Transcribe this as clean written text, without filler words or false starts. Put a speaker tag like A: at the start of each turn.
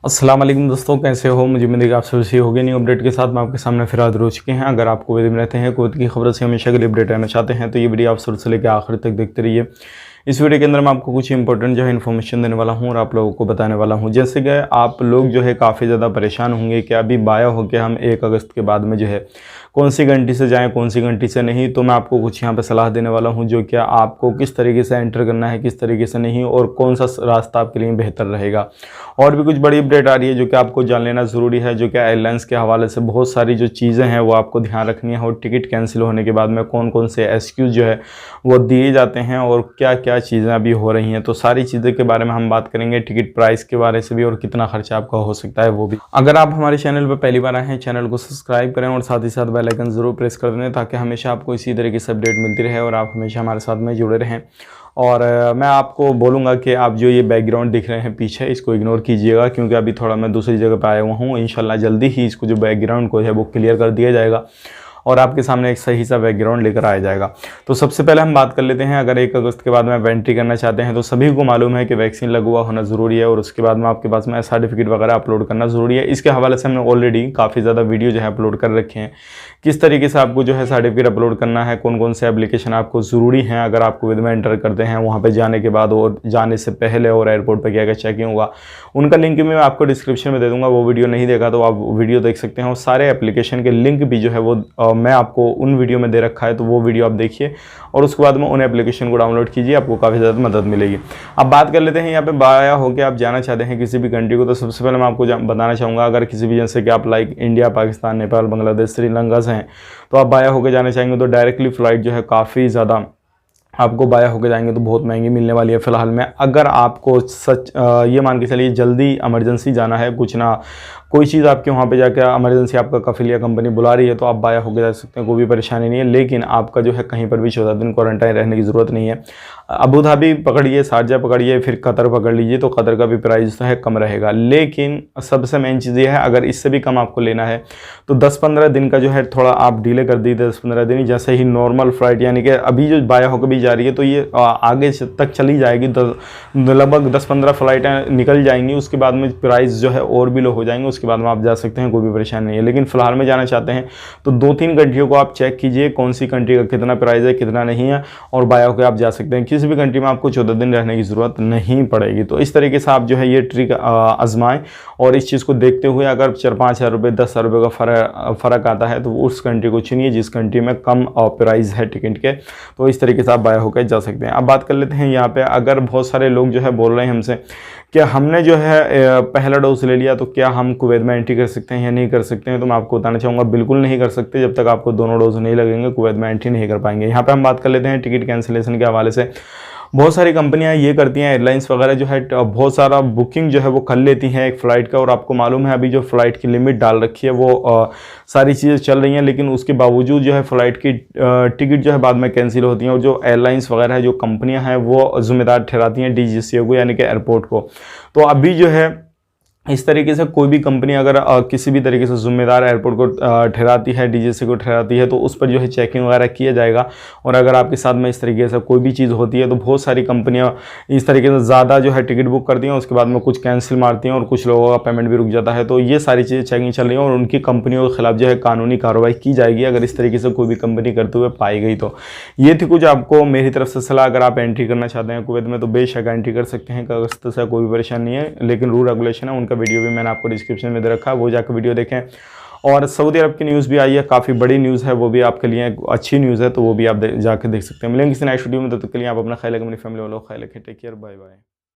A: अस्सलाम वालेकुम दोस्तों, कैसे हो? मुझे उम्मीद है कि आप सब सही होंगे। न्यू अपडेट के साथ मैं आपके सामने फिर हाजिर हो चुके हैं। अगर आप कुवैत में रहते हैं, कुवैत की खबर से हमेशा के लिए अपडेट रहना चाहते हैं तो ये वीडियो आप शुरू से लेकर आखिर तक देखते रहिए। इस वीडियो के अंदर मैं आपको कुछ इंपॉर्टेंट जो है इन्फॉर्मेशन देने वाला हूँ और आप लोगों को बताने वाला हूँ। जैसे कि आप लोग जो है काफ़ी ज़्यादा परेशान होंगे कि अभी बाया हो के हम 1 अगस्त के बाद में जो है कौन सी कंट्री से जाएं, कौन सी कंट्री से नहीं। तो मैं आपको कुछ यहाँ पे सलाह देने वाला हूँ जो कि आपको किस तरीके से एंटर करना है, किस तरीके से नहीं, और कौन सा रास्ता आपके लिए बेहतर रहेगा। और भी कुछ बड़ी अपडेट आ रही है जो कि आपको जान लेना ज़रूरी है, जो कि एयरलाइंस के हवाले से बहुत सारी जो चीज़ें हैं वो आपको ध्यान रखनी है। और टिकट कैंसिल होने के बाद में कौन कौन से एक्सक्यूज़ जो है वो दिए जाते हैं और क्या क्या चीज़ें अभी हो रही हैं, तो सारी चीज़ों के बारे में हम बात करेंगे। टिकट प्राइस के बारे से भी और कितना खर्चा आपका हो सकता है वो भी। अगर आप हमारे चैनल पर पहली बार आए हैं, चैनल को सब्सक्राइब करें और साथ ही साथ बेल आइकन ज़रूर प्रेस कर दें ताकि हमेशा आपको इसी तरीके से अपडेट मिलती रहे और आप हमेशा हमारे साथ में जुड़े रहें। और मैं आपको बोलूँगा कि आप जो ये बैकग्राउंड दिख रहे हैं पीछे, इसको इग्नोर कीजिएगा क्योंकि अभी थोड़ा मैं दूसरी जगह पे आया हुआ हूँ। इंशाल्लाह जल्दी ही इसको जो बैकग्राउंड को है वो क्लियर कर दिया जाएगा और आपके सामने एक सही सा बैकग्राउंड लेकर आया जाएगा। तो सबसे पहले हम बात कर लेते हैं, अगर 1 अगस्त के बाद में आप एंट्री करना चाहते हैं तो सभी को मालूम है कि वैक्सीन लगा हुआ होना ज़रूरी है और उसके बाद में आपके पास में सर्टिफिकेट वगैरह अपलोड करना ज़रूरी है। इसके हवाले से हमने ऑलरेडी काफ़ी ज़्यादा वीडियो जो है अपलोड कर रखे हैं, किस तरीके से आपको जो है सर्टिफिकेट अपलोड करना है, कौन कौन से एप्लीकेशन आपको ज़रूरी हैं अगर आप कुवैत में एंटर करते हैं, वहाँ पर जाने के बाद और जाने से पहले और एयरपोर्ट पर क्या क्या चेकिंग होगा। उनका लिंक भी मैं आपको डिस्क्रिप्शन में दे दूँगा। वो वीडियो नहीं देखा तो आप वीडियो देख सकते हैं और सारे एप्लीकेशन के लिंक भी जो है वो मैं आपको उन वीडियो में दे रखा है, तो वो वीडियो आप देखिए और उसके बाद में उन एप्लीकेशन को डाउनलोड कीजिए, आपको काफ़ी ज़्यादा मदद मिलेगी। अब बात कर लेते हैं यहाँ पे बाया हो के आप जाना चाहते हैं किसी भी कंट्री को, तो सबसे पहले मैं आपको बताना चाहूँगा, अगर किसी भी जैसे कि आप लाइक इंडिया, पाकिस्तान, नेपाल, बांग्लादेश, श्रीलंका से हैं तो आप बाया होकर जाना चाहेंगे तो डायरेक्टली फ़्लाइट जो है काफ़ी ज़्यादा आपको बाया होकर जाएंगे तो बहुत महंगी मिलने वाली है फ़िलहाल में। अगर आपको सच ये मान के चलिए जल्दी इमरजेंसी जाना है, कुछ ना कोई चीज़ आपके वहाँ पे जाकर इमरजेंसी आपका कफिल या कंपनी बुला रही है तो आप बाया होकर जा सकते हैं, कोई भी परेशानी नहीं है। लेकिन आपका जो है कहीं पर भी 14 दिन क्वारंटाइन रहने की ज़रूरत नहीं है। अबू धाबी पकड़िए, शारजा पकड़िए, फिर कतर पकड़ लीजिए तो कतर का भी प्राइस तो है कम रहेगा। लेकिन सबसे मेन चीज़ ये है, अगर इससे भी कम आपको लेना है तो 10-15 दिन का जो है थोड़ा आप डिले कर दीजिए। 10-15 दिन जैसे ही नॉर्मल फ़्लाइट, यानी कि अभी जो बाया होकर भी जा रही है तो ये आगे तक चली जाएगी, लगभग 10-15 फ़्लाइटें निकल जाएंगी, उसके बाद में प्राइस जो है और भी लो हो जाएंगे, उसके बाद में आप जा सकते हैं, कोई भी परेशानी नहीं है। लेकिन फ़िलहाल में जाना चाहते हैं तो 2-3 कंट्रियों को आप चेक कीजिए, कौन सी कंट्री का कितना प्राइस है, कितना नहीं है, और बाया होकर आप जा सकते हैं। किसी भी कंट्री में आपको 14 दिन रहने की ज़रूरत नहीं पड़ेगी। तो इस तरीके से आप जो है ये ट्रिक आजमाएं और इस चीज़ को देखते हुए अगर 4-5 हज़ार रुपये, 10 हज़ार रुपये का फ़र्क आता है तो उस कंट्री को चुनिए जिस कंट्री में कम प्राइस है टिकट के, तो इस तरीके से आप बाया होकर जा सकते हैं। अब बात कर लेते हैं यहाँ पे, अगर बहुत सारे लोग जो है बोल रहे हैं हमसे कि हमने जो है पहला डोज ले लिया तो क्या हम कुवैत में एंट्री कर सकते हैं या नहीं कर सकते हैं, तो मैं आपको बताना चाहूँगा बिल्कुल नहीं कर सकते। जब तक आपको दोनों डोज नहीं लगेंगे कुवैत में एंट्री नहीं कर पाएंगे। यहाँ पे हम बात कर लेते हैं टिकट कैंसिलेशन के हवाले से। बहुत सारी कंपनियां ये करती हैं, एयरलाइंस वगैरह जो है बहुत सारा बुकिंग जो है वो कर लेती हैं एक फ़्लाइट का, और आपको मालूम है अभी जो फ़्लाइट की लिमिट डाल रखी है वो सारी चीज़ें चल रही हैं, लेकिन उसके बावजूद जो है फ़्लाइट की टिकट जो है बाद में कैंसिल होती हैं और जो एयरलाइंस वगैरह है, जो कंपनियां हैं वो ज़िम्मेदार ठहराती हैं DGCA को, यानी कि एयरपोर्ट को। तो अभी जो है इस तरीके से कोई भी कंपनी अगर किसी भी तरीके से ज़िम्मेदार एयरपोर्ट को ठहराती है, DGCA को ठहराती है, तो उस पर जो है चेकिंग वगैरह किया जाएगा। और अगर आपके साथ में इस तरीके से कोई भी चीज़ होती है तो बहुत सारी कंपनियां इस तरीके से ज़्यादा जो है टिकट बुक करती हैं, उसके बाद में कुछ कैंसिल मारती हैं और कुछ लोगों का पेमेंट भी रुक जाता है। तो ये सारी चीज़ें चेकिंग चल रही हैं और उनकी कंपनियों के खिलाफ जो है कानूनी कार्रवाई की जाएगी अगर इस तरीके से कोई भी कंपनी करते हुए पाई गई तो। ये थी कुछ आपको मेरी तरफ से सलाह। अगर आप एंट्री करना चाहते हैं कुवैत में तो बेशक एंट्री कर सकते हैं, अगस्त से कोई भी परेशानी नहीं है। लेकिन रूल रेगुलेशन है, उनका वीडियो भी मैंने आपको डिस्क्रिप्शन में दे रखा है, वो जाकर वीडियो देखें। और सऊदी अरब की न्यूज़ भी आई है, काफ़ी बड़ी न्यूज़ है, वो भी आपके लिए अच्छी न्यूज़ है, तो वो भी आप जाकर देख सकते हैं। मिलेंगे किसी नेक्स्ट वीडियो में, तब तक के लिए आप अपना ख्याल रखें, अपनी फैमिली वालों का ख्याल रखें। Take care, bye bye.